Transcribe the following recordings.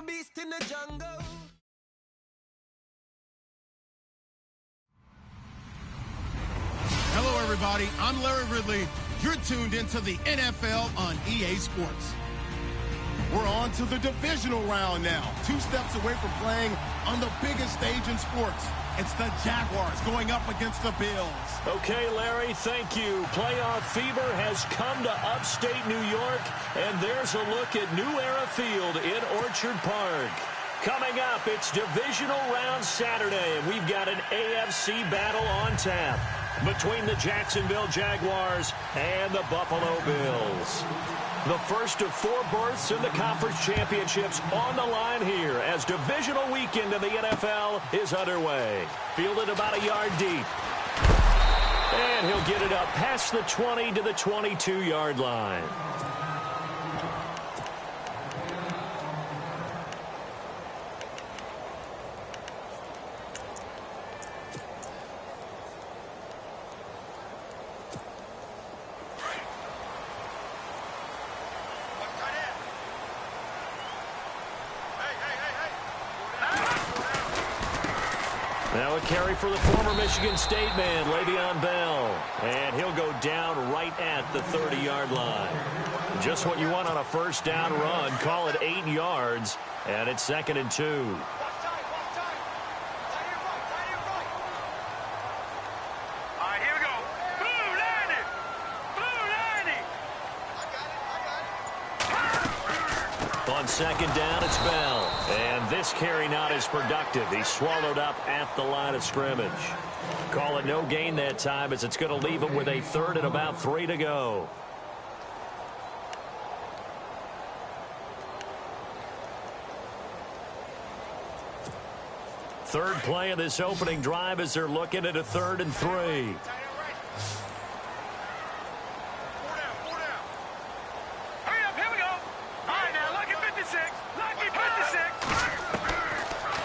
a beast in the jungle. Hello, everybody. I'm Larry Ridley. You're tuned into the NFL on EA Sports. We're on to the divisional round now. 2 steps away from playing on the biggest stage in sports. It's the Jaguars going up against the Bills. Okay, Larry, thank you. Playoff fever has come to upstate New York, and there's a look at New Era Field in Orchard Park. Coming up, it's divisional round Saturday, and we've got an AFC battle on tap between the Jacksonville Jaguars and the Buffalo Bills. The first of 4 berths in the conference championships on the line here as divisional weekend in the NFL is underway. Fielded about a yard deep. And he'll get it up past the 20 to the 22-yard line. Now a carry for the former Michigan State man, Le'Veon Bell. And he'll go down right at the 30-yard line. Just what you want on a first down run. Call it 8 yards, and it's 2nd and 2. All right, here we go. Blue 90! Blue 90! On 2nd down, it's Bell. And this carry not as productive. He's swallowed up at the line of scrimmage. Call it no gain that time as it's going to leave him with a 3rd and about 3 to go. Third play of this opening drive as they're looking at a 3rd and 3.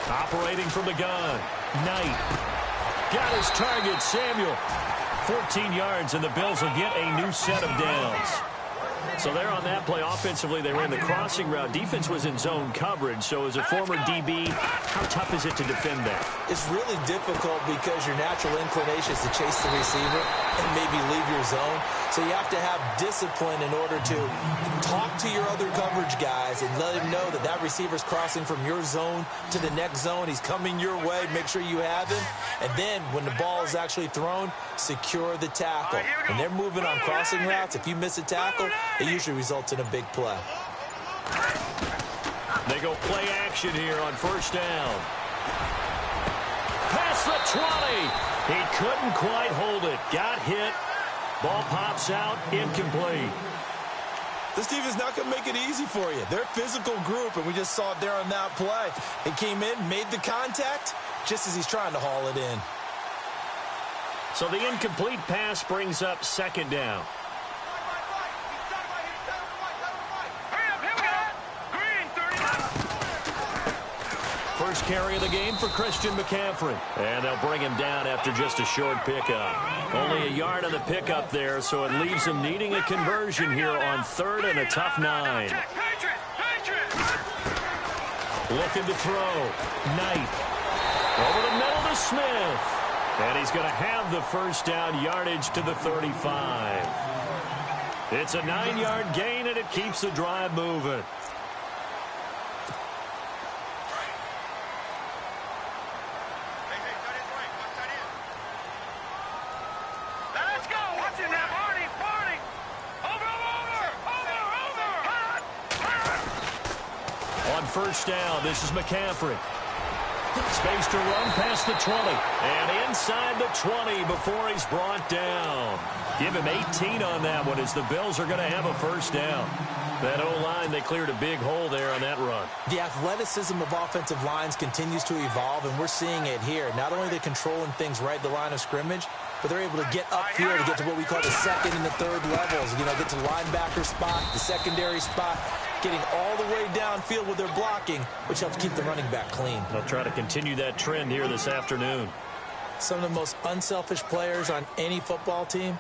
Operating from the gun. Knight. Got his target, Samuel. 14 yards, and the Bills will get a new set of downs. So there on that play, offensively, they ran the crossing route. Defense was in zone coverage, so as a former DB, how tough is it to defend that? It's really difficult because your natural inclination is to chase the receiver and maybe leave your zone. So you have to have discipline in order to talk to your other coverage guys and let him know that that receiver's crossing from your zone to the next zone. He's coming your way. Make sure you have him. And then when the ball is actually thrown, secure the tackle. When they're moving on crossing routes, if you miss a tackle, it usually results in a big play. They go play action here on first down. Past the 20. He couldn't quite hold it. Got hit. Ball pops out, incomplete. This team is not going to make it easy for you. They're a physical group, and we just saw it there on that play. He came in, made the contact, just as he's trying to haul it in. So the incomplete pass brings up 2nd down. First carry of the game for Christian McCaffrey. And they'll bring him down after just a short pickup. Only a yard on the pickup there, so it leaves him needing a conversion here on 3rd and a tough 9. Looking to throw. Knight. Over the middle to Smith. And he's going to have the first down yardage to the 35. It's a 9-yard gain, and it keeps the drive moving. First down, this is McCaffrey. Space to run past the 20. And inside the 20 before he's brought down. Give him 18 on that one as the Bills are going to have a first down. That O-line, they cleared a big hole there on that run. The athleticism of offensive lines continues to evolve, and we're seeing it here. Not only are they controlling things right at the line of scrimmage, but they're able to get upfield to get to what we call the 2nd and the 3rd levels. You know, get to linebacker spot, the secondary spot, getting all the way downfield with their blocking, which helps keep the running back clean. They'll try to continue that trend here this afternoon. Some of the most unselfish players on any football team,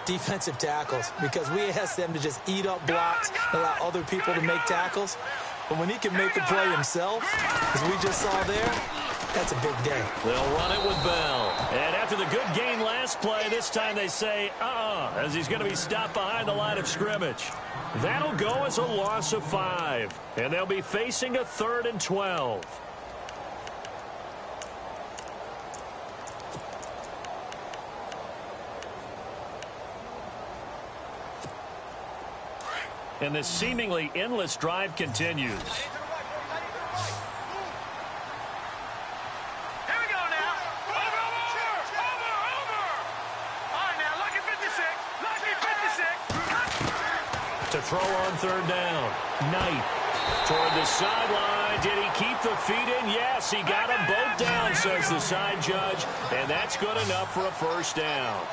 defensive tackles, because we ask them to just eat up blocks and allow other people to make tackles. But when he can make a play himself, as we just saw there, that's a big day. They'll run it with Bell. And after the good gain last play, this time they say, as he's going to be stopped behind the line of scrimmage. That'll go as a loss of 5. And they'll be facing a 3rd and 12. And this seemingly endless drive continues. Here we go now. Over. All right, now, lucky 56. Lucky 56. To throw on 3rd down. Knight toward the sideline. Did he keep the feet in? Yes, he got them both down, says the side judge. And that's good enough for a 1st down.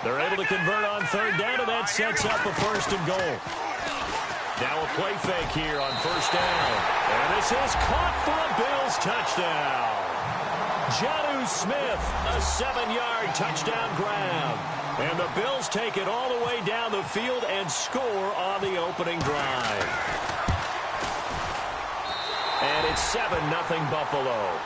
They're able to convert on 3rd down, and that sets up a 1st and goal. Now a play fake here on 1st down. And this is caught for a Bills touchdown. Jonnu Smith, a 7-yard touchdown grab. And the Bills take it all the way down the field and score on the opening drive. And it's 7-0 Buffalo.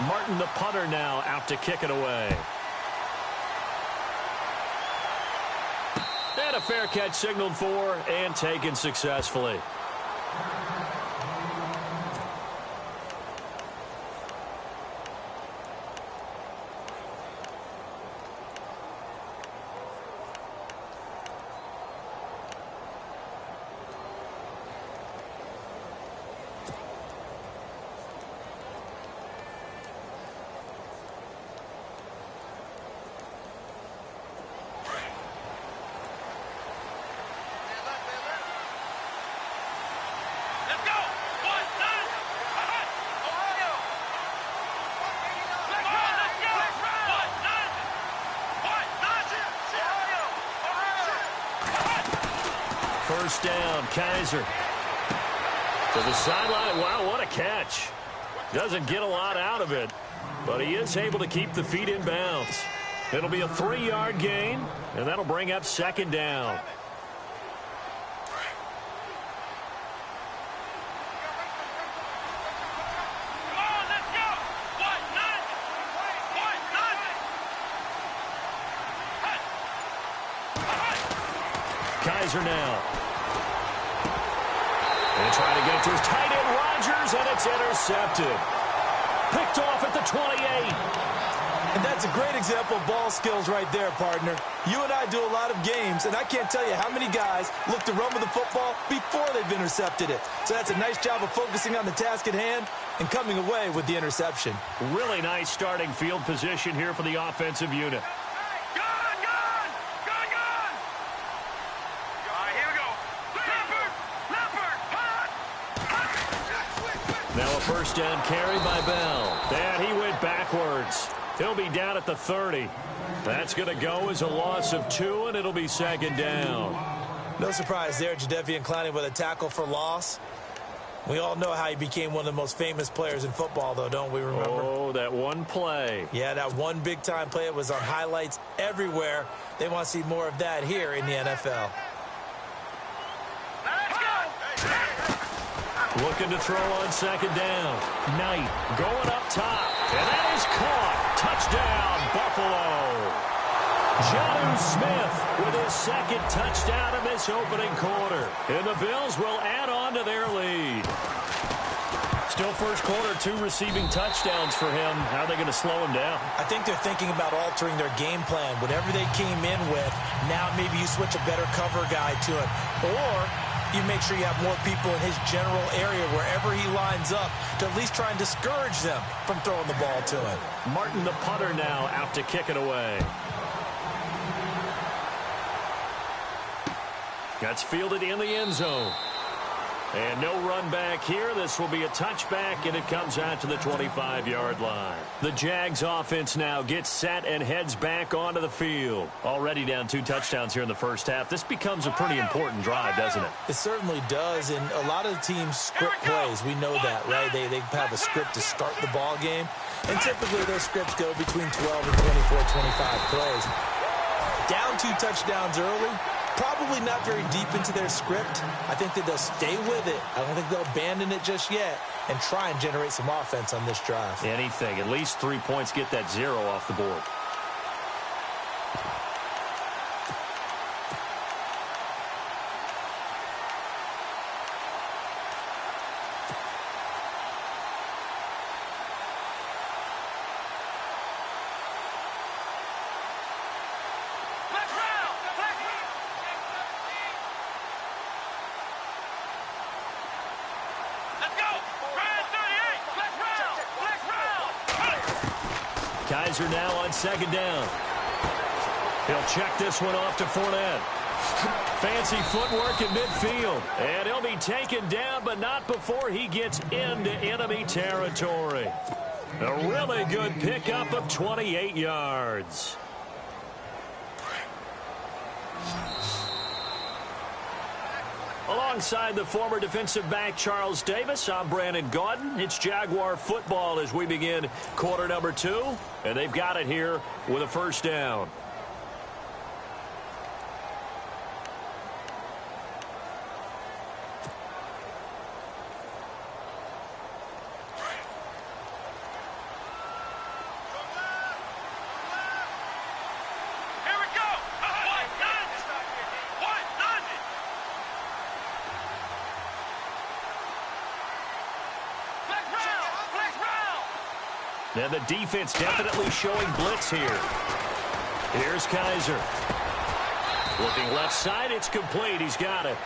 Martin, the punter, now out to kick it away. And a fair catch signaled for and taken successfully. First down, Kaiser. To the sideline. Wow, what a catch. Doesn't get a lot out of it, but he is able to keep the feet in bounds. It'll be a 3-yard gain, and that'll bring up 2nd down. Kaiser now. And trying to get it to his tight end, Rodgers, and it's intercepted. Picked off at the 28. And that's a great example of ball skills right there, partner. You and I do a lot of games, and I can't tell you how many guys look to run with the football before they've intercepted it. So that's a nice job of focusing on the task at hand and coming away with the interception. Really nice starting field position here for the offensive unit. Now a first down carry by Bell. And he went backwards. He'll be down at the 30. That's going to go as a loss of 2, and it'll be 2nd down. No surprise there, Jadeveon Clowney with a tackle for loss. We all know how he became one of the most famous players in football, though, don't we remember? Oh, that one play. Yeah, that one big-time play. It was on highlights everywhere. They want to see more of that here in the NFL. Looking to throw on 2nd down. Knight going up top. And that is caught. Touchdown, Buffalo. Jonnu Smith with his 2nd touchdown in this opening quarter. And the Bills will add on to their lead. Still first quarter, 2 receiving touchdowns for him. How are they going to slow him down? I think they're thinking about altering their game plan. Whatever they came in with, now maybe you switch a better cover guy to him. Or you make sure you have more people in his general area wherever he lines up to at least try and discourage them from throwing the ball to him. Martin, the punter, now out to kick it away. That's fielded in the end zone. And no run back here. This will be a touchback, and it comes out to the 25-yard line. The Jags offense now gets set and heads back onto the field. Already down 2 touchdowns here in the first half. This becomes a pretty important drive, doesn't it? It certainly does, and a lot of the teams script plays. We know that, right? They have a script to start the ball game, and typically those scripts go between 12 and 24, 25 plays. Down 2 touchdowns early. Probably not very deep into their script. I think that they'll stay with it. I don't think they'll abandon it just yet and try and generate some offense on this drive. Anything. At least 3 points, get that 0 off the board. Kaiser now on second down. He'll check this one off to Fournette. Fancy footwork in midfield. And he'll be taken down, but not before he gets into enemy territory. A really good pickup of 28 yards. Alongside the former defensive back Charles Davis, I'm Brandon Gaudin. It's Jaguar football as we begin quarter number 2. And they've got it here with a first down. And the defense definitely showing blitz here. Here's Kaiser. Looking left side, it's complete. He's got it.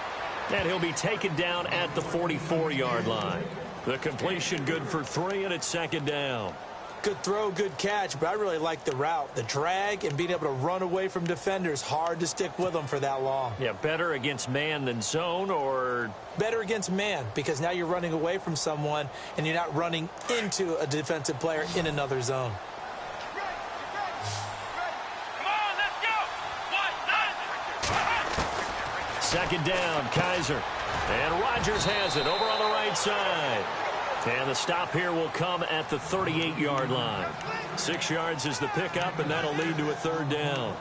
And he'll be taken down at the 44-yard line. The completion good for 3, and it's second down. Good throw, good catch, but I really like the route. The drag and being able to run away from defenders, hard to stick with them for that long. Yeah, better against man than zone, or? Better against man, because now you're running away from someone and you're not running into a defensive player in another zone. Second down, Kaiser. And Rodgers has it over on the right side. And the stop here will come at the 38-yard line. 6 yards is the pickup, and that'll lead to a third down.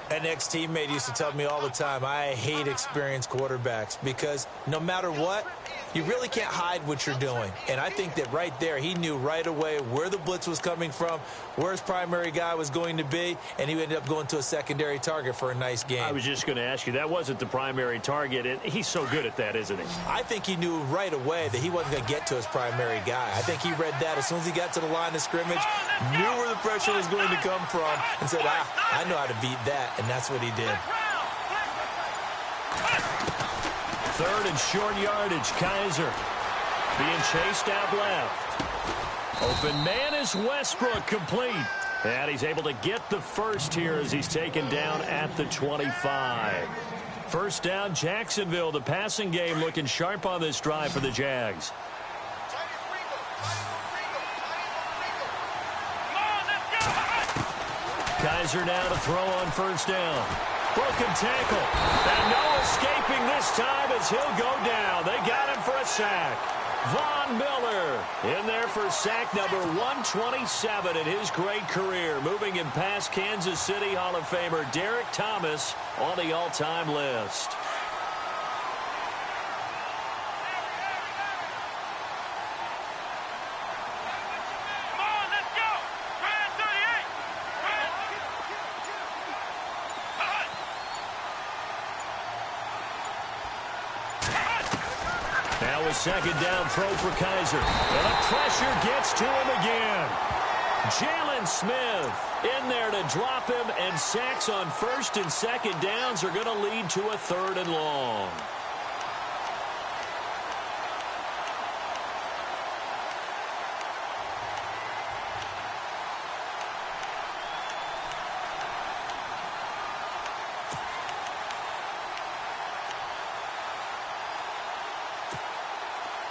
An ex-teammate used to tell me all the time, I hate experienced quarterbacks because no matter what, you really can't hide what you're doing. And I think that right there, he knew right away where the blitz was coming from, where his primary guy was going to be, and he ended up going to a secondary target for a nice game. I was just going to ask you, that wasn't the primary target, and he's so good at that, isn't he? I think he knew right away that he wasn't going to get to his primary guy. I think he read that as soon as he got to the line of scrimmage, knew where the pressure was going to come from, and said, I know how to beat that, and that's what he did. Third and short yardage, Kaiser being chased out left. Open man is Westbrook, complete. And he's able to get the first here as he's taken down at the 25. First down, Jacksonville. The passing game looking sharp on this drive for the Jags. Kaiser now to throw on first down. Broken tackle. And no escaping this time as he'll go down. They got him for a sack. Von Miller in there for sack number 127 in his great career. Moving him past Kansas City Hall of Famer Derek Thomas on the all-time list. Second down throw for Kaiser. And the pressure gets to him again. Jalen Smith in there to drop him, and sacks on first and second downs are going to lead to a third and long.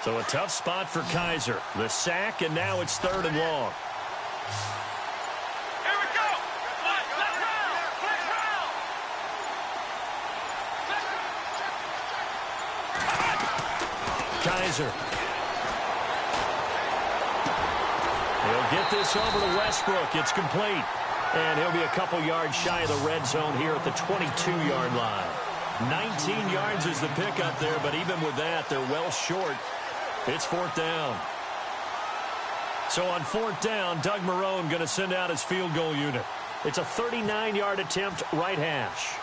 So a tough spot for Kaiser. The sack, and now it's 3rd and long. Here we go. Let's round. Kaiser. He'll get this over to Westbrook. It's complete. And he'll be a couple yards shy of the red zone here at the 22-yard line. 19 yards is the pickup there, but even with that, they're well short. It's 4th down. So on 4th down, Doug Marrone going to send out his field goal unit. It's a 39-yard attempt, right hash.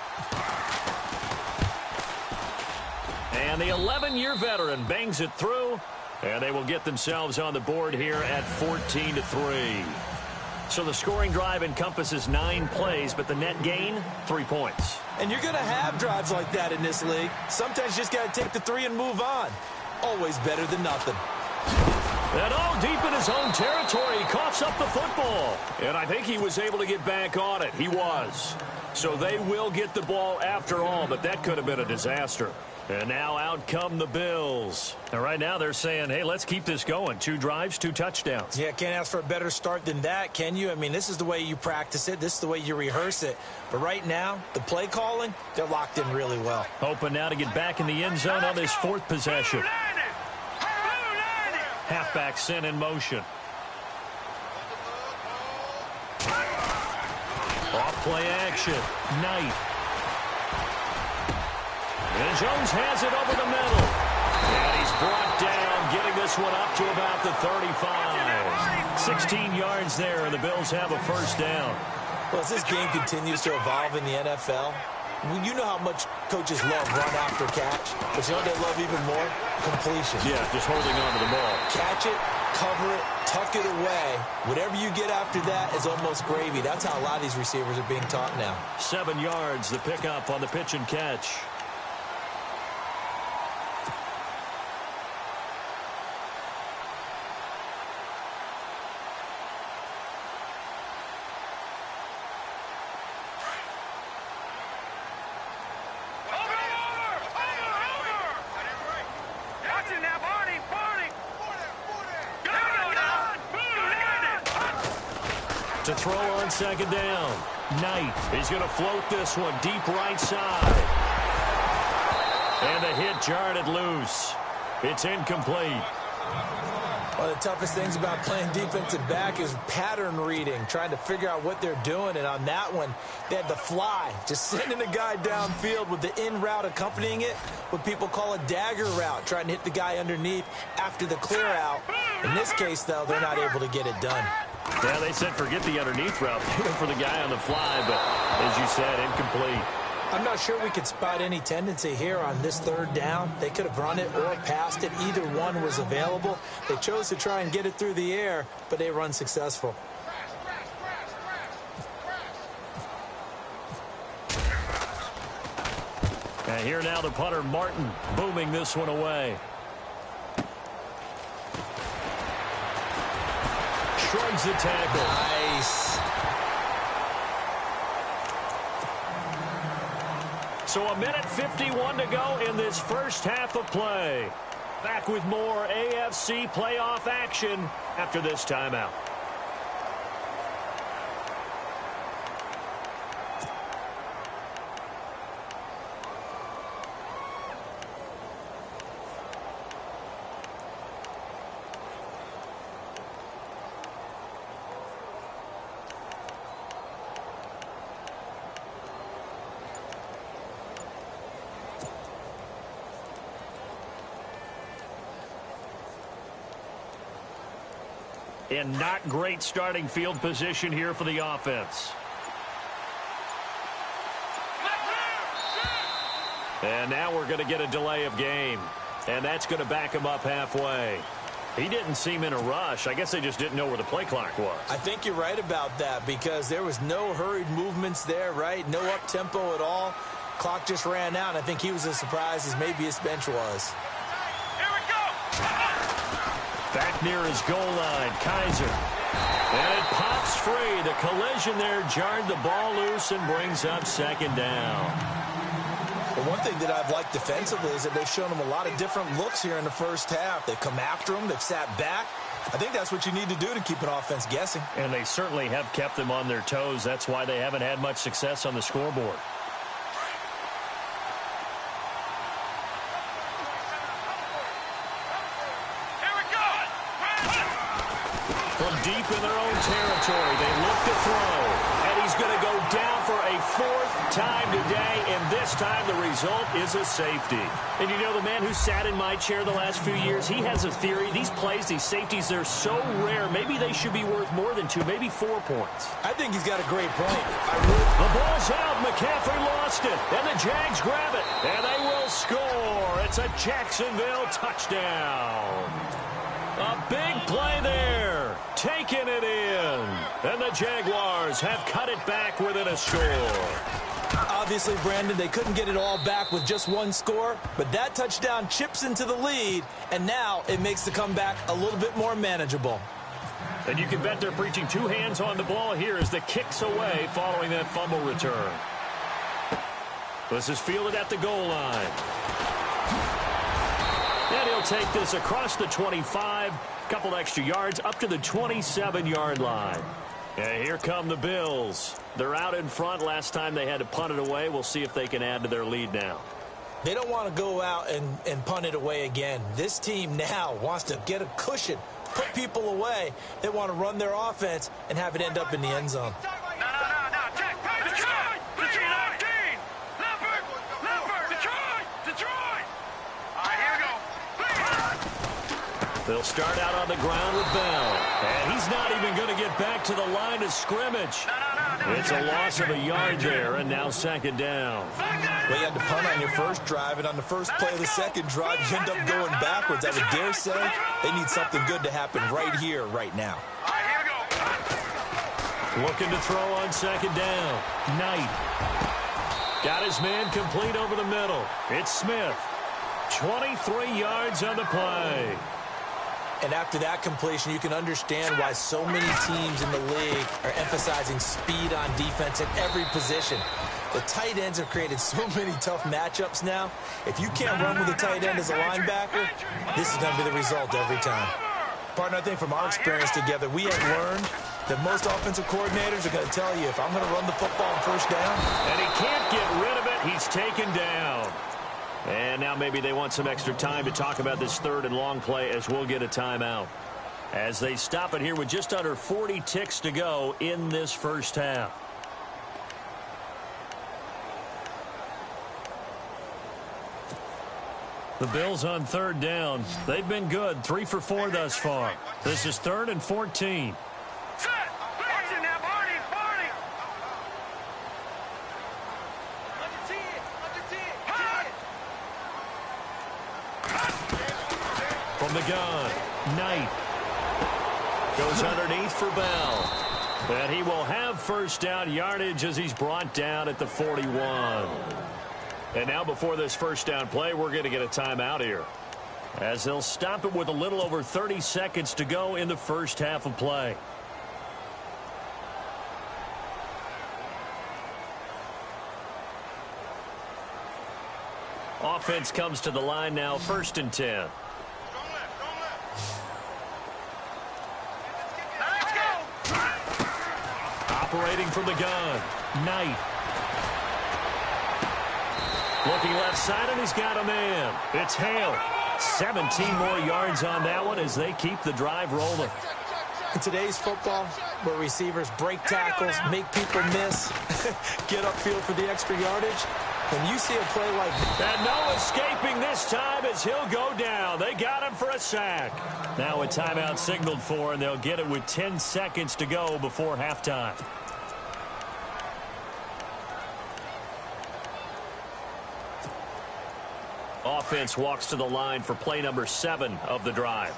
And the 11-year veteran bangs it through, and they will get themselves on the board here at 14-3. So the scoring drive encompasses 9 plays, but the net gain, 3 points. And you're going to have drives like that in this league. Sometimes you just got to take the 3 and move on. Always better than nothing. And all deep in his own territory, he coughs up the football. And I think he was able to get back on it. He was. So they will get the ball after all, but that could have been a disaster. And now out come the Bills. And right now they're saying, hey, let's keep this going. 2 drives, 2 touchdowns. Yeah, can't ask for a better start than that, can you? I mean, this is the way you practice it. This is the way you rehearse it. But right now, the play calling, they're locked in really well. Hoping now to get back in the end zone on this 4th possession. Halfback sent in motion. Off play action. Knight. And Jones has it over the middle. And he's brought down, getting this one up to about the 35. 16 yards there, and the Bills have a 1st down. Well, as this game continues to evolve in the NFL, you know how much coaches love run after catch, but you know what they love even more? Completion. Yeah, just holding on to the ball. Catch it, cover it, tuck it away. Whatever you get after that is almost gravy. That's how a lot of these receivers are being taught now. 7 yards, the pickup on the pitch and catch. To throw on 2nd down. Knight is going to float this one deep right side. And the hit jarred it loose. It's incomplete. One of the toughest things about playing defensive back is pattern reading, trying to figure out what they're doing. And on that one, they had the fly, just sending a guy downfield with the in route accompanying it, what people call a dagger route, trying to hit the guy underneath after the clear out. In this case, though, they're not able to get it done. Yeah, they said forget the underneath route. They went for the guy on the fly, but as you said, incomplete. I'm not sure we could spot any tendency here on this 3rd down. They could have run it or passed it. Either one was available. They chose to try and get it through the air, but they were unsuccessful. And here now the punter, Martin, booming this one away. Shrugs the tackle. Nice. So 1:51 to go in this first half of play. Back with more AFC playoff action after this timeout. In not great starting field position here for the offense. And now we're going to get a delay of game. And that's going to back him up halfway. He didn't seem in a rush. I guess they just didn't know where the play clock was. I think you're right about that because there was no hurried movements there, right? No up-tempo at all. Clock just ran out. I think he was as surprised as maybe his bench was. Back near his goal line, Kaiser. And it pops free. The collision there jarred the ball loose and brings up 2nd down. Well, one thing that I've liked defensively is that they've shown them a lot of different looks here in the first half. They've come after them. They've sat back. I think that's what you need to do to keep an offense guessing. And they certainly have kept them on their toes. That's why they haven't had much success on the scoreboard. From deep in their own territory, they look to throw. And he's going to go down for a fourth time today, and this time the result is a safety. And you know, the man who sat in my chair the last few years, he has a theory. These plays, these safeties, they're so rare. Maybe they should be worth more than 2, maybe 4 points. I think he's got a great point. The ball's out. McCaffrey lost it. And the Jags grab it. And they will score. It's a Jacksonville touchdown. A big play there. Taking it in. And the Jaguars have cut it back within a score. Obviously, Brandon, they couldn't get it all back with just one score, but that touchdown chips into the lead, and now it makes the comeback a little bit more manageable. And you can bet they're preaching 2 hands on the ball here as the kick's away following that fumble return. This is fielded at the goal line. And he'll take this across the 25, couple extra yards up to the 27-yard line. And here come the Bills. They're out in front. Last time they had to punt it away. We'll see if they can add to their lead now. They don't want to go out and punt it away again. This team now wants to get a cushion, put people away. They want to run their offense and have it end up in the end zone. They'll start out on the ground with Bell. And he's not even going to get back to the line of scrimmage. It's a loss of a yard there, and now second down. Well, you had to punt on your first drive, and on the first play of the second drive, you end up going backwards. I would dare say they need something good to happen right here, right now. Looking to throw on second down. Knight. Got his man complete over the middle. It's Smith. 23 yards on the play. And after that completion, you can understand why so many teams in the league are emphasizing speed on defense at every position. The tight ends have created so many tough matchups now. If you can't run with a tight end as a linebacker, this is going to be the result every time. Partner, I think from our experience together, we have learned that most offensive coordinators are going to tell you, if I'm going to run the football on first down. And he can't get rid of it. He's taken down. And now maybe they want some extra time to talk about this third and long play as we'll get a timeout. As they stop it here with just under 40 ticks to go in this first half. The Bills on third down. They've been good. 3 for 4 thus far. This is 3rd and 14. From the gun, Knight goes underneath for Bell. And he will have first down yardage as he's brought down at the 41. And now before this first down play, we're going to get a timeout here, as they'll stop it with a little over 30 seconds to go in the first half of play. Offense comes to the line now, 1st and 10. Operating from the gun, Knight. Looking left side, and he's got a man. It's Hale. 17 more yards on that one as they keep the drive rolling. In today's football, where receivers break tackles, make people miss, get upfield for the extra yardage, when you see a play like that. And no escaping this time as he'll go down. They got him for a sack. Now a timeout signaled for, and they'll get it with 10 seconds to go before halftime. Offense walks to the line for play number 7 of the drive.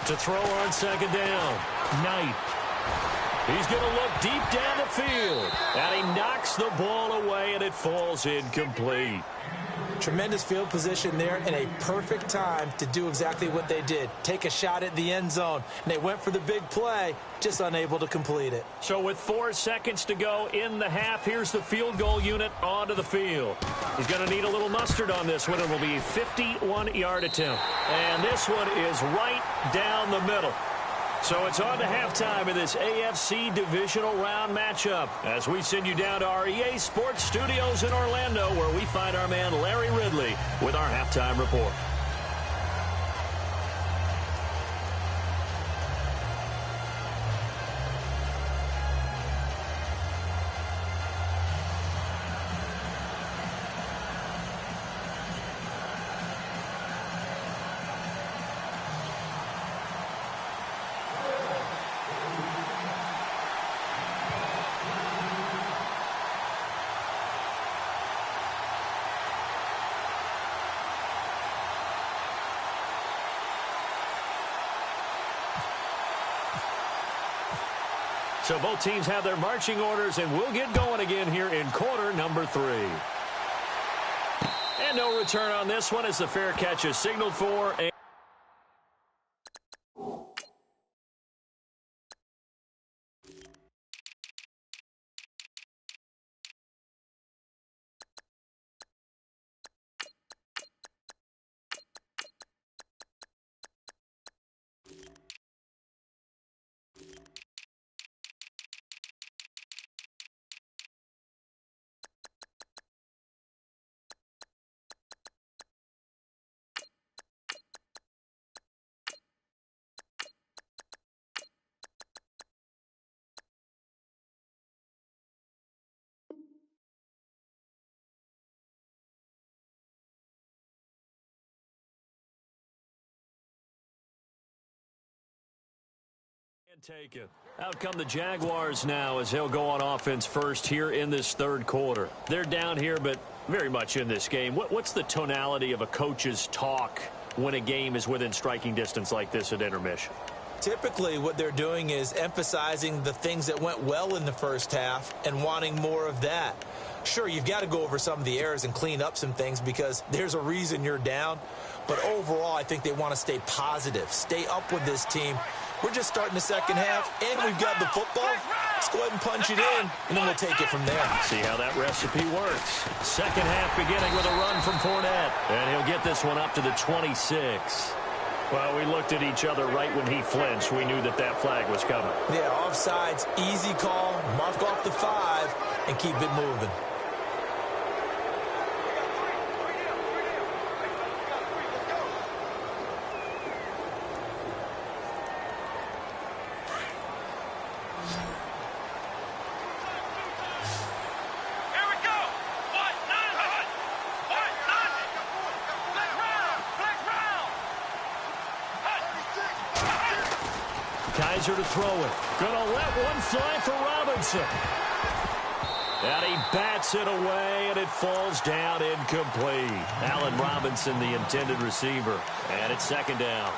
To throw on second down, Knight. He's going to look deep down the field. And he knocks the ball away, and it falls incomplete. Tremendous field position there and a perfect time to do exactly what they did. Take a shot at the end zone. And they went for the big play, just unable to complete it. So with 4 seconds to go in the half, here's the field goal unit onto the field. He's going to need a little mustard on this one. It will be a 51-yard attempt. And this one is right down the middle. So it's on to halftime in this AFC divisional round matchup as we send you down to our EA Sports Studios in Orlando, where we find our man Larry Ridley with our halftime report. So both teams have their marching orders, and we'll get going again here in quarter number 3. And no return on this one as the fair catch is signaled for. Taken. Out come the Jaguars now as they'll go on offense first here in this third quarter. They're down here, but very much in this game. What's the tonality of a coach's talk when a game is within striking distance like this at intermission? Typically, what they're doing is emphasizing the things that went well in the first half and wanting more of that. Sure, you've got to go over some of the errors and clean up some things because there's a reason you're down. But overall, I think they want to stay positive, stay up with this team. We're just starting the second half, and we've got the football. Let's go ahead and punch it in, and then we'll take it from there. See how that recipe works. Second half beginning with a run from Fournette, and he'll get this one up to the 26. Well, we looked at each other right when he flinched. We knew that that flag was coming. Yeah, offsides, easy call, mark off the 5, and keep it moving. Kaiser to throw it. Gonna let one fly for Robinson. And he bats it away, and it falls down incomplete. Allen Robinson, the intended receiver. And it's second down.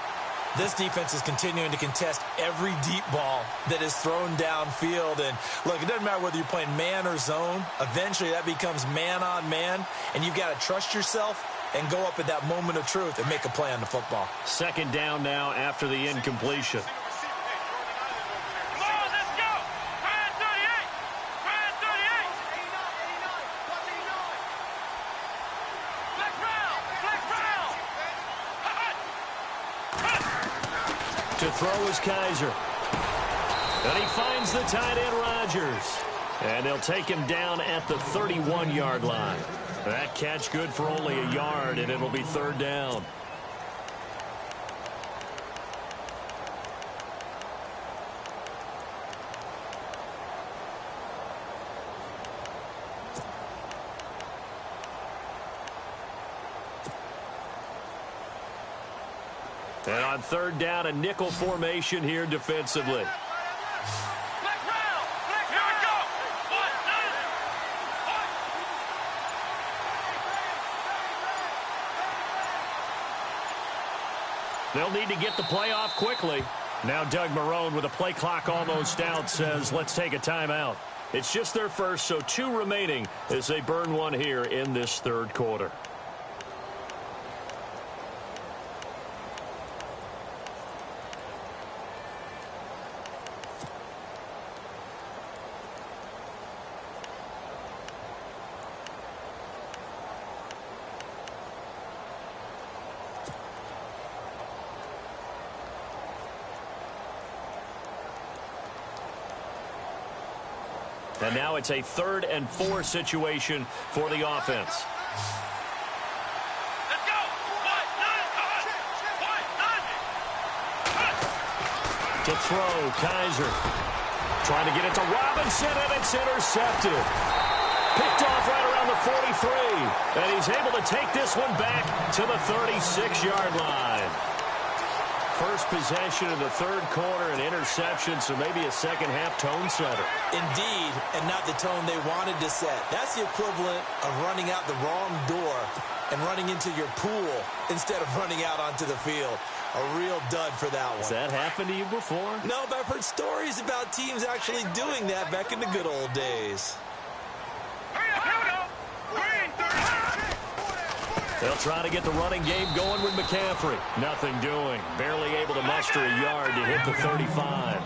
This defense is continuing to contest every deep ball that is thrown downfield. And, look, it doesn't matter whether you're playing man or zone. Eventually, that becomes man on man, and you've got to trust yourself and go up at that moment of truth and make a play on the football. Second down now after the incompletion. To throw is Kaiser. And he finds the tight end Rodgers. And they'll take him down at the 31-yard line. That catch good for only a yard, and it'll be third down. And on third down, a nickel formation here defensively. They'll need to get the play off quickly. Now Doug Marrone, with a play clock almost out, says, let's take a timeout. It's just their first, so 2 remaining as they burn one here in this third quarter. And now it's a 3rd and 4 situation for the offense. Let's go. To throw, Kaiser. Trying to get it to Robinson, and it's intercepted. Picked off right around the 43. And he's able to take this one back to the 36-yard line. First possession in the 3rd quarter, an interception, so maybe a second-half tone setter. Indeed, and not the tone they wanted to set. That's the equivalent of running out the wrong door and running into your pool instead of running out onto the field. A real dud for that one. Has that happened to you before? No, but I've heard stories about teams actually doing that back in the good old days. They'll try to get the running game going with McCaffrey. Nothing doing. Barely able to muster a yard to hit the 35.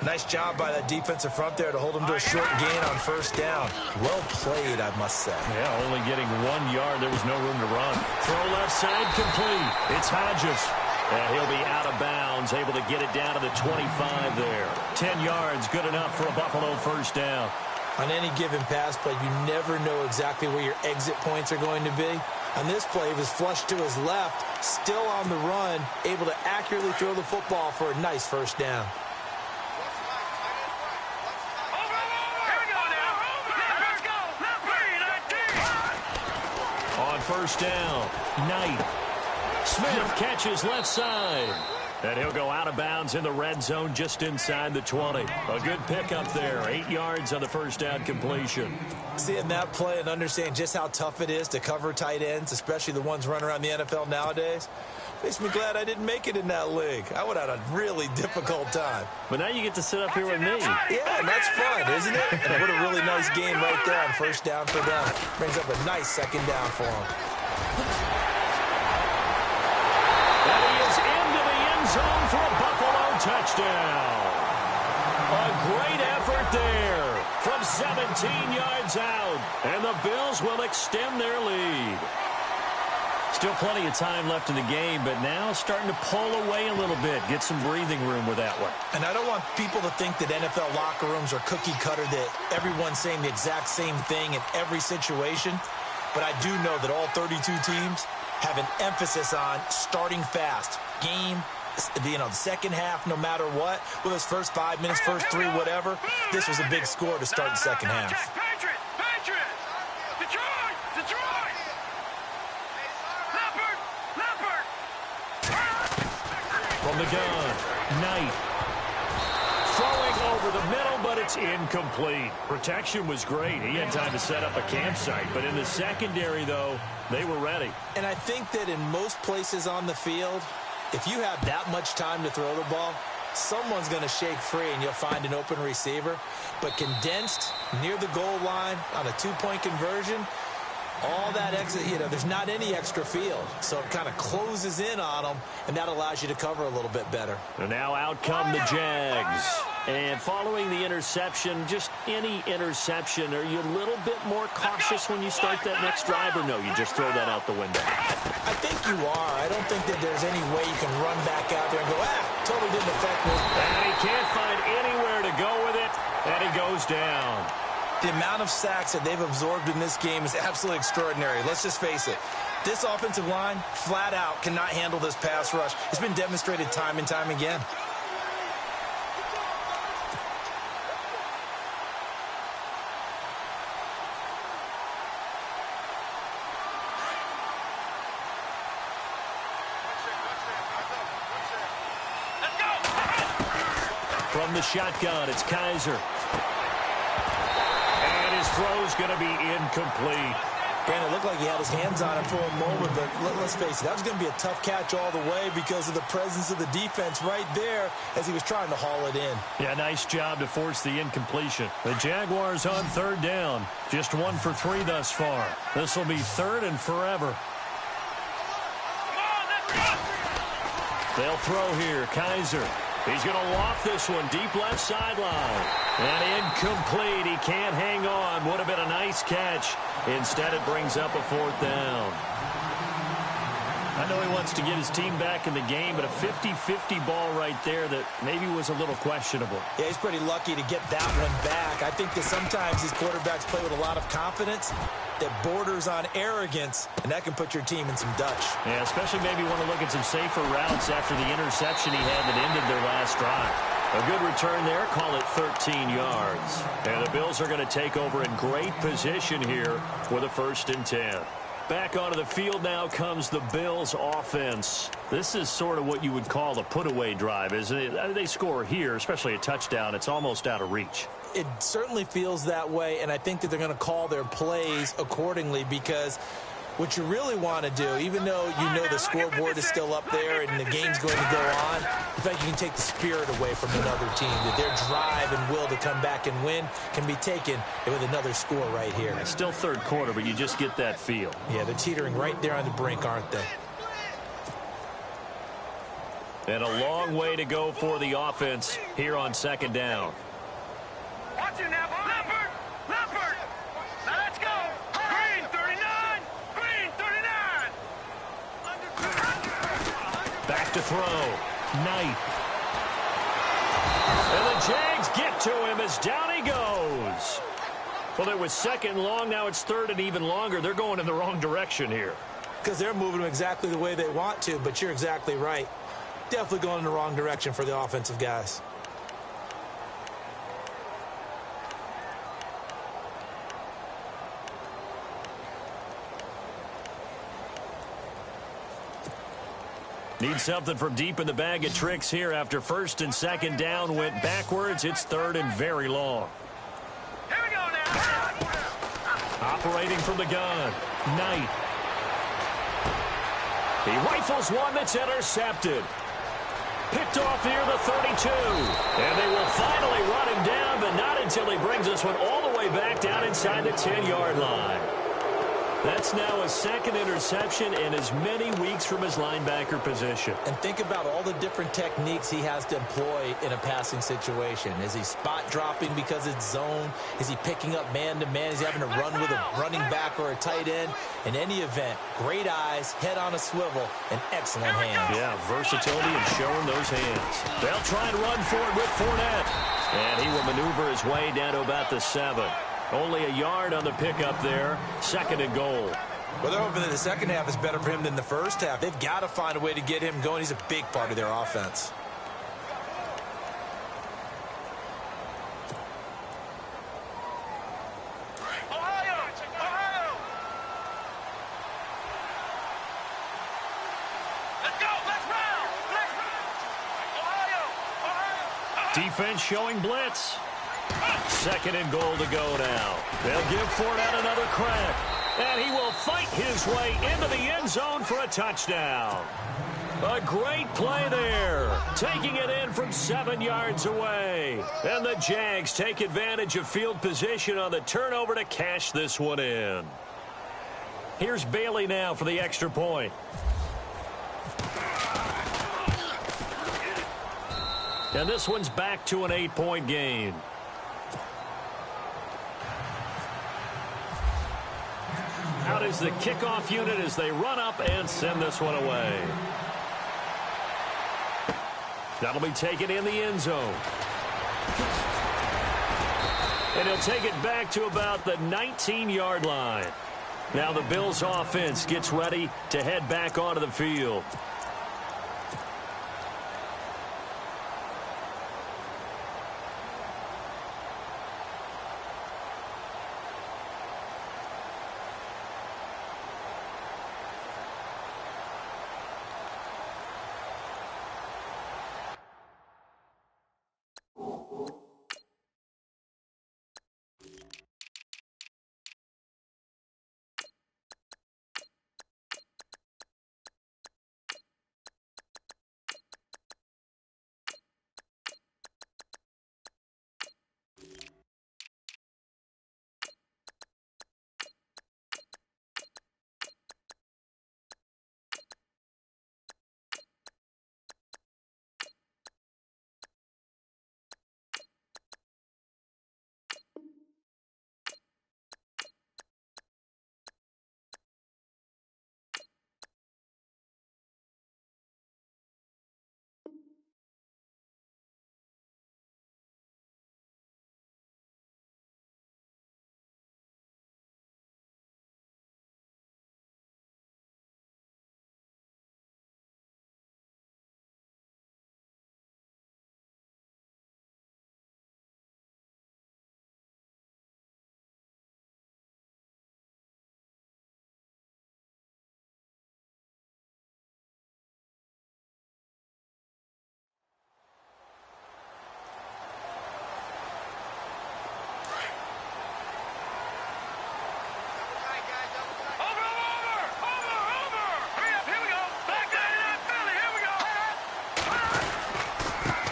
Nice job by that defensive front there to hold him to a short gain on 1st down. Well played, I must say. Yeah, only getting 1 yard. There was no room to run. Throw left side complete. It's Hodges. And he'll be out of bounds, able to get it down to the 25 there. 10 yards, good enough for a Buffalo 1st down. On any given pass play, you never know exactly where your exit points are going to be. On this play, he was flushed to his left, still on the run, able to accurately throw the football for a nice 1st down. On 1st down, Knight. Smith catches left side. And he'll go out of bounds in the red zone just inside the 20. A good pickup there. 8 yards on the 1st down completion. Seeing that play and understand just how tough it is to cover tight ends, especially the ones running around the NFL nowadays, makes me glad I didn't make it in that league. I would have had a really difficult time. But now you get to sit up here with me. Yeah, and that's fun, isn't it? And what a really nice game right there on 1st down for them. Brings up a nice 2nd down for them. And he is into the end zone for a Buffalo touchdown. A great effort there from 17 yards out. And the Bills will extend their lead. Still plenty of time left in the game, but now starting to pull away a little bit. Get some breathing room with that one. And I don't want people to think that NFL locker rooms are cookie cutter, that everyone's saying the exact same thing in every situation. But I do know that all 32 teams have an emphasis on starting fast. Game, the 2nd half, no matter what. With his first 5 minutes, first 3, whatever. This was a big score to start the 2nd half. Patriots! Detroit! Leopard! From the gun, Knight. Throwing over the middle, but it's incomplete. Protection was great. He had time to set up a campsite. But in the secondary, though, they were ready. And I think that in most places on the field, if you have that much time to throw the ball, someone's going to shake free and you'll find an open receiver. But condensed near the goal line on a 2-point conversion, all that exit, there's not any extra field. So it kind of closes in on them, and that allows you to cover a little bit better. And now out come the Jags. And following the interception, just any interception, are you a little bit more cautious when you start that next drive, or no, you just throw that out the window? I think you are. I don't think that there's any way you can run back out there and go, totally didn't affect me. And he can't find anywhere to go with it, and he goes down. The amount of sacks that they've absorbed in this game is absolutely extraordinary. Let's just face it. This offensive line, flat out, cannot handle this pass rush. It's been demonstrated time and time again. From the shotgun, it's Kaiser. And his throw's going to be incomplete. Brandon, it looked like he had his hands on him for a moment, but let's face it, that was going to be a tough catch all the way because of the presence of the defense right there as he was trying to haul it in. Yeah, nice job to force the incompletion. The Jaguars on 3rd down. Just 1 for 3 thus far. This will be 3rd and forever. They'll throw here. Kaiser. He's going to loft this one deep left sideline. And incomplete. He can't hang on. Would have been a nice catch. Instead, it brings up a 4th down. I know he wants to get his team back in the game, but a 50-50 ball right there that maybe was a little questionable. Yeah, he's pretty lucky to get that one back. I think that sometimes these quarterbacks play with a lot of confidence that borders on arrogance, and that can put your team in some Dutch. Yeah, especially maybe want to look at some safer routes after the interception he had that ended their last drive. A good return there, call it 13 yards. And the Bills are going to take over in great position here with a 1st and 10. Back onto the field now comes the Bills offense. This is sort of what you would call the put-away drive, isn't it? They score here, especially a touchdown. It's almost out of reach. It certainly feels that way, and I think that they're going to call their plays accordingly because what you really want to do, even though you know the scoreboard is still up there and the game's going to go on, in fact, you can take the spirit away from another team, that their drive and will to come back and win can be taken with another score right here. It's still 3rd quarter, but you just get that feel. Yeah, they're teetering right there on the brink, aren't they? And a long way to go for the offense here on 2nd down. Watch it now. Leopard! Leopard! Now let's go! Green 39! Green 39! Back to throw. Knight. And the Jags get to him as down he goes. Well, it was 2nd and long. Now it's 3rd and even longer. They're going in the wrong direction here. Because they're moving them exactly the way they want to, but you're exactly right. Definitely going in the wrong direction for the offensive guys. Need something from deep in the bag of tricks here after 1st and 2nd down went backwards. It's 3rd and very long. Here we go now! Operating from the gun. Knight. He rifles one that's intercepted. Picked off near the 32. And they will finally run him down, but not until he brings this one all the way back down inside the 10-yard line. That's now a 2nd interception in as many weeks from his linebacker position. And think about all the different techniques he has to employ in a passing situation. Is he spot dropping because it's zone? Is he picking up man-to-man? Is he having to run with a running back or a tight end? In any event, great eyes, head on a swivel, and excellent hands. Yeah, versatility and showing those hands. They'll try and run for it with Fournette. And he will maneuver his way down to about the 7. Only a yard on the pickup there. 2nd and goal. Well, they're hoping that the second half is better for him than the first half. They've got to find a way to get him going. He's a big part of their offense. Ohio! Ohio! Let's go! Let's round! Let's round! Ohio! Ohio! Defense showing blitz. 2nd and goal to go now. They'll give Fournette another crack. And he will fight his way into the end zone for a touchdown. A great play there. Taking it in from 7 yards away. And the Jags take advantage of field position on the turnover to cash this one in. Here's Bailey now for the extra point. And this one's back to an 8-point game. Out is the kickoff unit as they run up and send this one away. That'll be taken in the end zone. And he'll take it back to about the 19-yard line. Now the Bills offense gets ready to head back onto the field.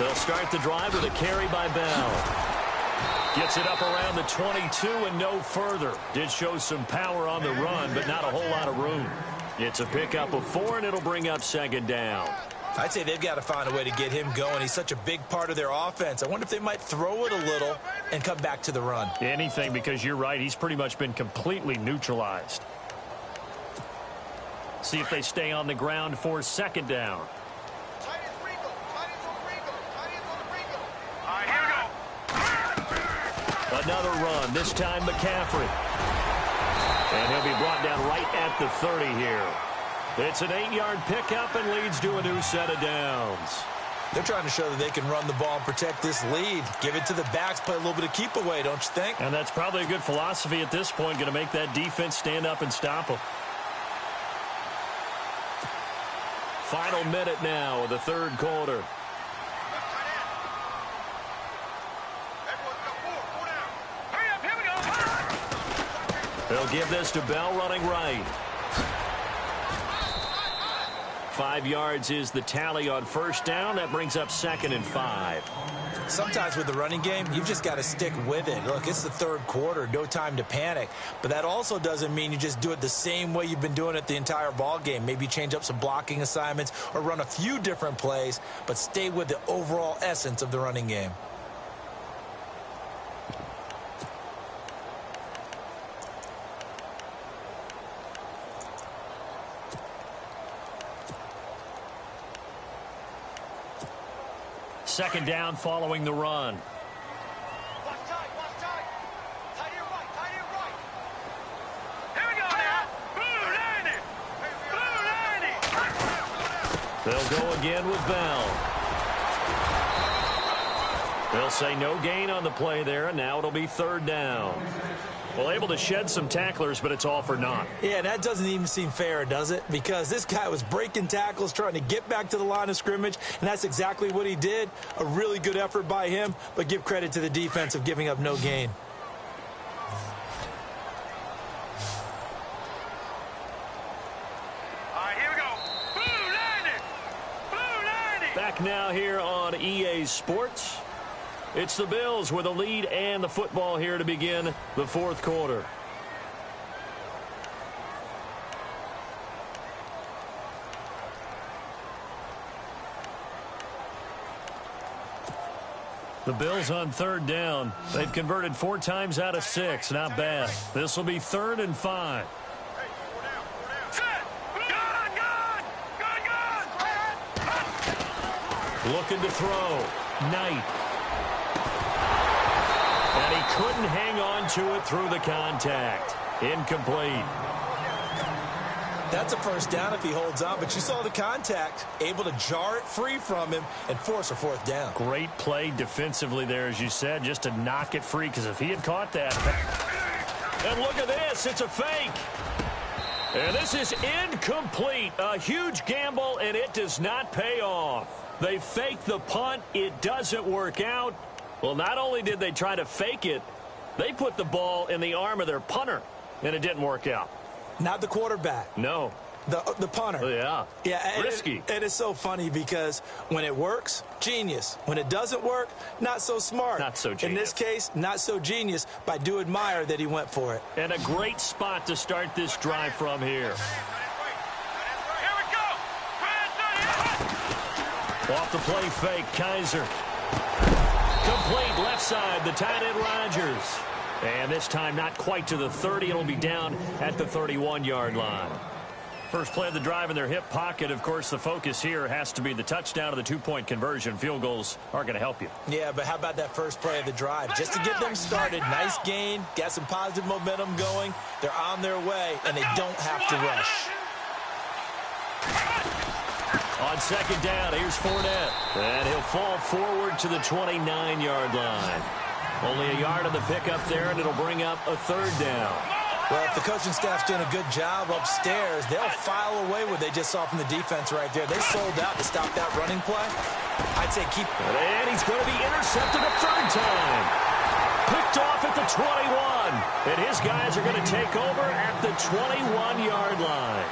They'll start the drive with a carry by Bell. Gets it up around the 22 and no further. Did show some power on the run, but not a whole lot of room. It's a pickup of 4, and it'll bring up second down. I'd say they've got to find a way to get him going. He's such a big part of their offense. I wonder if they might throw it a little and come back to the run. Anything, because you're right. He's pretty much been completely neutralized. See if they stay on the ground for second down. Another run, this time McCaffrey. And he'll be brought down right at the 30 here. It's an 8-yard pickup and leads to a new set of downs. They're trying to show that they can run the ball and protect this lead. Give it to the backs, play a little bit of keep away, don't you think? And that's probably a good philosophy at this point, going to make that defense stand up and stop them. Final minute now of the third quarter. They'll give this to Bell running right. 5 yards is the tally on first down. That brings up 2nd and 5. Sometimes with the running game, you've just got to stick with it. Look, it's the third quarter, no time to panic. But that also doesn't mean you just do it the same way you've been doing it the entire ball game. Maybe change up some blocking assignments or run a few different plays, but stay with the overall essence of the running game. Second down following the run. Watch tight, watch tight. Tight here right. Here we go now. Blue 90. They'll go again with Bell. They'll say no gain on the play there, and now it'll be third down. Well, able to shed some tacklers, but it's all for naught. Yeah, that doesn't even seem fair, does it? Because this guy was breaking tackles, trying to get back to the line of scrimmage, and that's exactly what he did. A really good effort by him, but give credit to the defense of giving up no gain. All right, here we go. Blue 90. Back now here on EA Sports. It's the Bills with a lead and the football here to begin the fourth quarter. The Bills on third down. They've converted 4 times out of 6. Not bad. This will be 3rd and 5. Looking to throw. Knight. And he couldn't hang on to it through the contact. Incomplete. That's a first down if he holds on, but you saw the contact, able to jar it free from him and force a 4th down. Great play defensively there, as you said, just to knock it free, because if he had caught that. And look at this, it's a fake. And this is incomplete. A huge gamble, and it does not pay off. They fake the punt. It doesn't work out. Well, not only did they try to fake it, they put the ball in the arm of their punter, and it didn't work out. Not the quarterback. No. The punter. Yeah. Yeah. Risky. And it's so funny because when it works, genius. When it doesn't work, not so smart. Not so genius. In this case, not so genius, but I do admire that he went for it. And a great spot to start this drive from here. Here we go. Off the play fake, Kaiser. Complete left side, the tight end Rodgers. And this time not quite to the 30. It'll be down at the 31-yard line. First play of the drive in their hip pocket. Of course, the focus here has to be the touchdown of the 2-point conversion. Field goals aren't going to help you. Yeah, but how about that first play of the drive? Just to get them started, nice gain, got some positive momentum going. They're on their way, and they don't have to rush. On second down, here's Fournette. And he'll fall forward to the 29-yard line. Only a yard on the pickup there, and it'll bring up a 3rd down. Well, if the coaching staff's doing a good job upstairs, they'll file away what they just saw from the defense right there. They sold out to stop that running play. I'd say keep... And he's going to be intercepted a 3rd time. Picked off at the 21. And his guys are going to take over at the 21-yard line.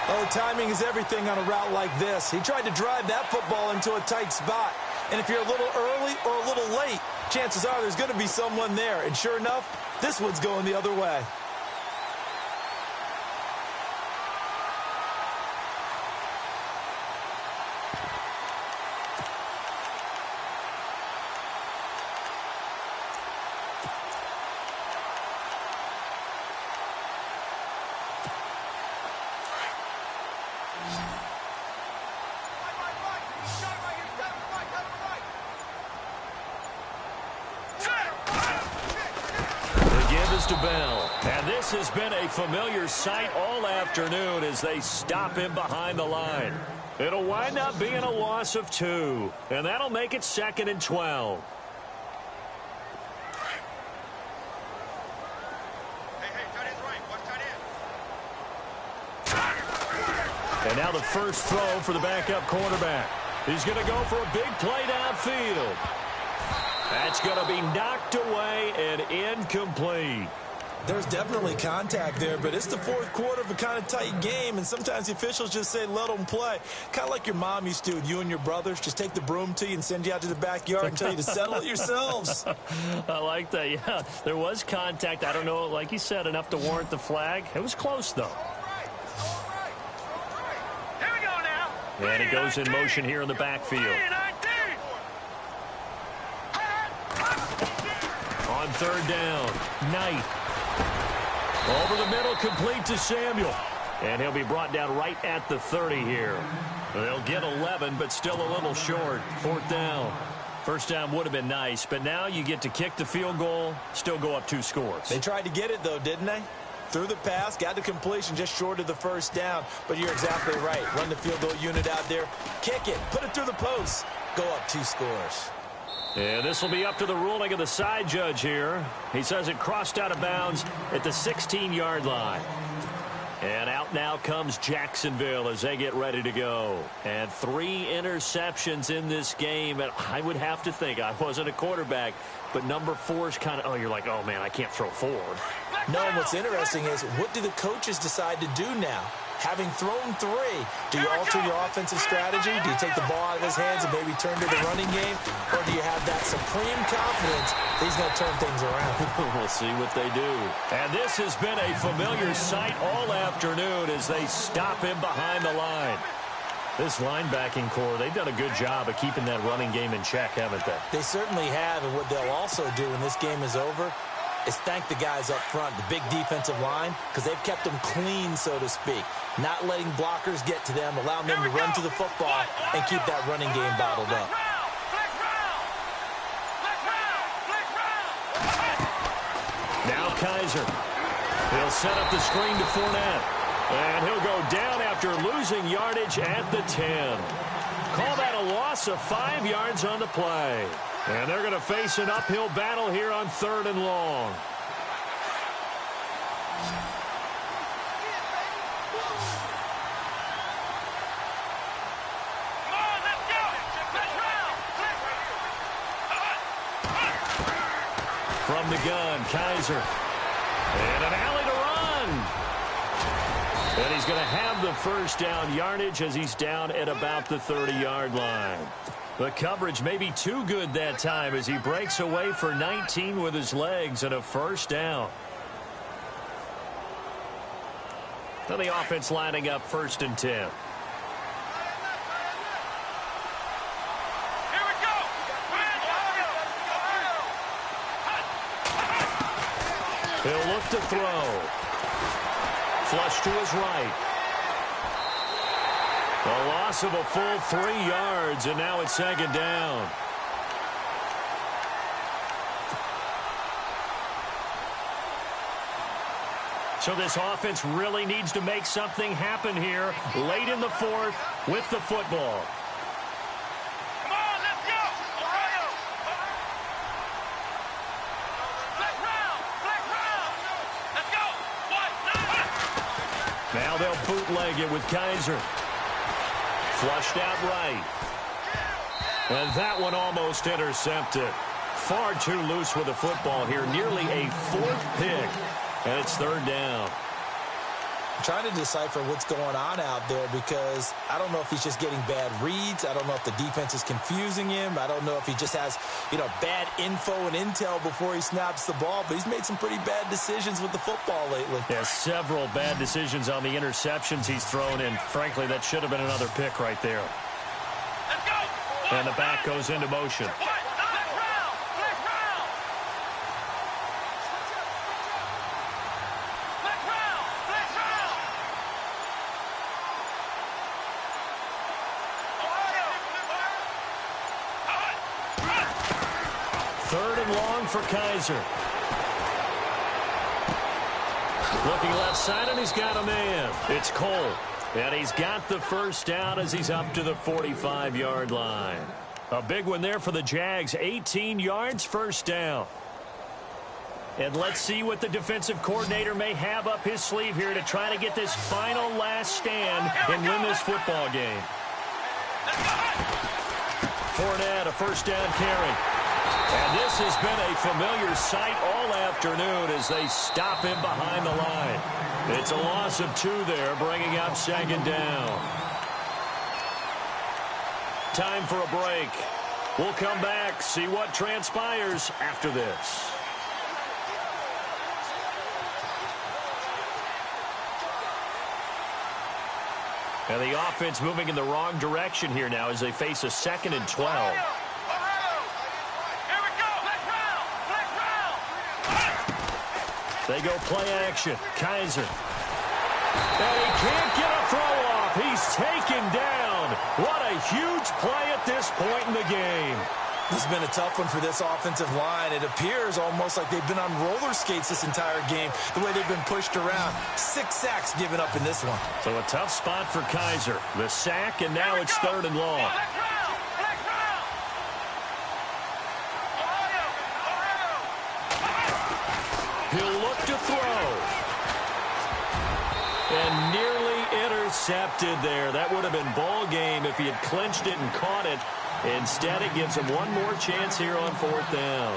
Oh, timing is everything on a route like this. He tried to drive that football into a tight spot. And if you're a little early or a little late, chances are there's going to be someone there. And sure enough, this one's going the other way. To Bell. And this has been a familiar sight all afternoon as they stop him behind the line. It'll wind up being a loss of 2, and that'll make it 2nd and 12. And now the first throw for the backup quarterback. He's going to go for a big play downfield. That's going to be knocked away and incomplete. There's definitely contact there, but it's the fourth quarter of a kind of tight game, and sometimes the officials just say, let them play. Kind of like your mom used to with you and your brothers. Just take the broom to you and send you out to the backyard and tell you to settle it yourselves. I like that, yeah. There was contact. I don't know, like you said, enough to warrant the flag. It was close, though. Here we go now. And he goes in motion here in the backfield. On third down, Knight. Over the middle, complete to Samuel. And he'll be brought down right at the 30 here. They'll get 11, but still a little short. Fourth down. First down would have been nice, but now you get to kick the field goal, still go up 2 scores. They tried to get it, though, didn't they? Threw the pass, got the completion just short of the first down. But you're exactly right. Run the field goal unit out there. Kick it. Put it through the post. Go up 2 scores. And this will be up to the ruling of the side judge here. He says it crossed out of bounds at the 16-yard line. And out now comes Jacksonville as they get ready to go. And 3 interceptions in this game. And I would have to think, I wasn't a quarterback, but number 4 is kind of, oh, you're like, oh, man, I can't throw forward. No, and what's interesting is, what do the coaches decide to do now? Having thrown 3, do you alter your offensive strategy? Do you take the ball out of his hands and maybe turn to the running game? Or do you have that supreme confidence that he's going to turn things around? We'll see what they do. And this has been a familiar sight all afternoon as they stop him behind the line. This linebacking core, they've done a good job of keeping that running game in check, haven't they? They certainly have, and what they'll also do when this game is over is thank the guys up front, the big defensive line, because they've kept them clean, so to speak. Not letting blockers get to them, allowing them to run to the football and keep that running game bottled up. Now Kaiser. He'll set up the screen to Fournette. And he'll go down after losing yardage at the 10. Call that a loss of 5 yards on the play. And they're going to face an uphill battle here on 3rd and long. From the gun, Kaiser. And an alley to run. And he's going to have the first down yardage as he's down at about the 30-yard line. The coverage may be too good that time as he breaks away for 19 with his legs and a first down. So the offense lining up 1st and 10. Here we go. He'll look to throw. Flush to his right. A loss of a full 3 yards, and now it's 2nd down. So this offense really needs to make something happen here late in the 4th with the football. Come on, let's go. Ohio. Flex round. Let's go. Now they'll bootleg it with Kaiser. Flushed out right. And that one almost intercepted. Far too loose with the football here. Nearly a 4th pick. And it's 3rd down. trying to decipher what's going on out there because I don't know if he's just getting bad reads. I don't know if the defense is confusing him. I don't know if he just has, bad info and intel before he snaps the ball. But he's made some pretty bad decisions with the football lately. Yeah, several bad decisions on the interceptions he's thrown in. Frankly, that should have been another pick right there. Let's go. And the back goes into motion. Third and long for Kaiser. Looking left side, and he's got a man. It's Cole. And he's got the first down as he's up to the 45-yard line. A big one there for the Jags. 18 yards, first down. And let's see what the defensive coordinator may have up his sleeve here to try to get this final last stand and win this football game. Fournette, a first down carry. And this has been a familiar sight all afternoon as they stop him behind the line. It's a loss of 2 there, bringing up second down. Time for a break. We'll come back, see what transpires after this. And the offense moving in the wrong direction here now as they face a 2nd and 12. They go play action. Kaiser. And he can't get a throw off. He's taken down. What a huge play at this point in the game. This has been a tough one for this offensive line. It appears almost like they've been on roller skates this entire game, the way they've been pushed around. 6 sacks given up in this one. So a tough spot for Kaiser. The sack, and now it's 3rd and long. He'll look to throw. And nearly intercepted there. That would have been ball game if he had clinched it and caught it. Instead, it gives him one more chance here on 4th down.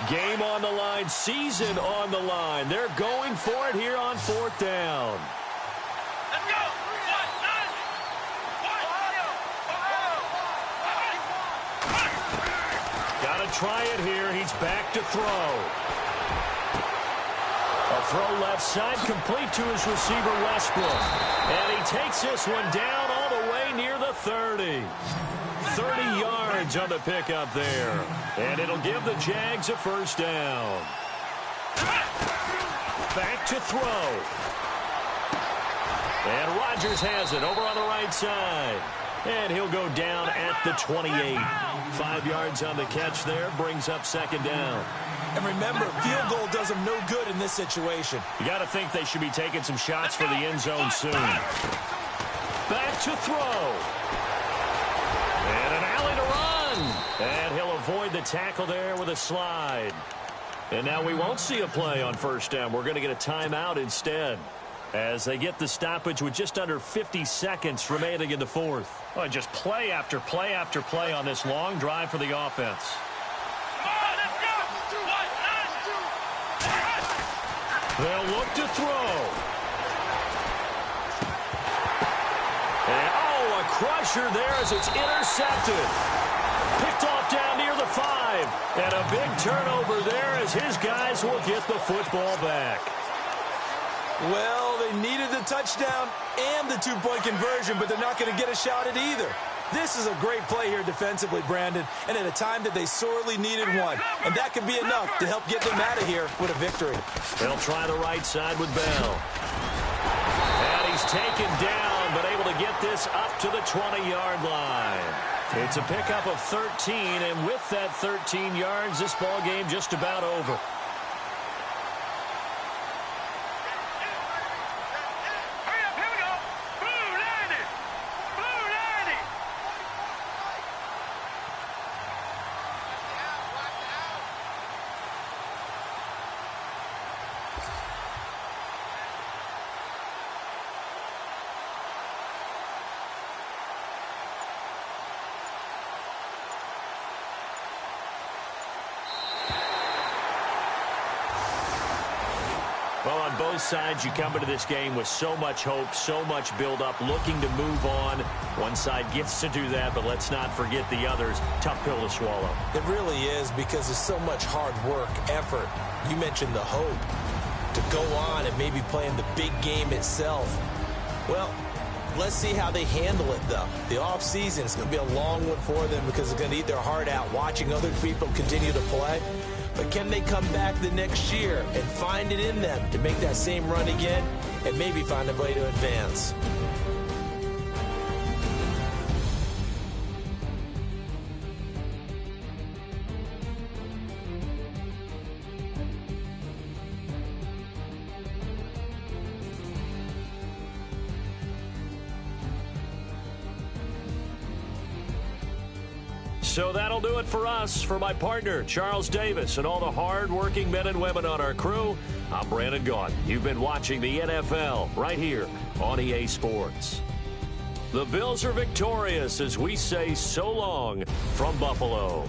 Game on the line, season on the line. They're going for it here on 4th down. Let's go. Got to try it here. He's back to throw. A throw left side, complete to his receiver, Westbrook. And he takes this one down all the way near the 30. 30 yards on the pickup there. And it'll give the Jags a first down. Back to throw. And Rodgers has it over on the right side. And he'll go down at the 28. 5 yards on the catch there, brings up second down. And remember, field goal does them no good in this situation. You got to think they should be taking some shots for the end zone soon. Back to throw. And an alley to run. And he'll avoid the tackle there with a slide. And now we won't see a play on first down. We're going to get a timeout instead, as they get the stoppage with just under 50 seconds remaining in the 4th. Well, just play after play after play on this long drive for the offense. They'll look to throw. And, a crusher there as it's intercepted. Picked off down near the 5. And a big turnover there as his guys will get the football back. Well, they needed the touchdown and the 2-point conversion, but they're not going to get a shot at either. This is a great play here defensively, Brandon, and at a time that they sorely needed one. And that could be enough to help get them out of here with a victory. They'll try the right side with Bell. And he's taken down, but able to get this up to the 20-yard line. It's a pickup of 13, and with that 13 yards, this ball game just about over. Well, on both sides, you come into this game with so much hope, so much build-up, looking to move on. One side gets to do that, but let's not forget the others. Tough pill to swallow. It really is, because there's so much hard work, effort. You mentioned the hope to go on and maybe play in the big game itself. Well, let's see how they handle it, though. The offseason is going to be a long one for them because they're going to eat their heart out watching other people continue to play. But can they come back the next year and find it in them to make that same run again and maybe find a way to advance? So that'll do it for us. For my partner, Charles Davis, and all the hard-working men and women on our crew, I'm Brandon Gaudin. You've been watching the NFL right here on EA Sports. The Bills are victorious as we say so long from Buffalo.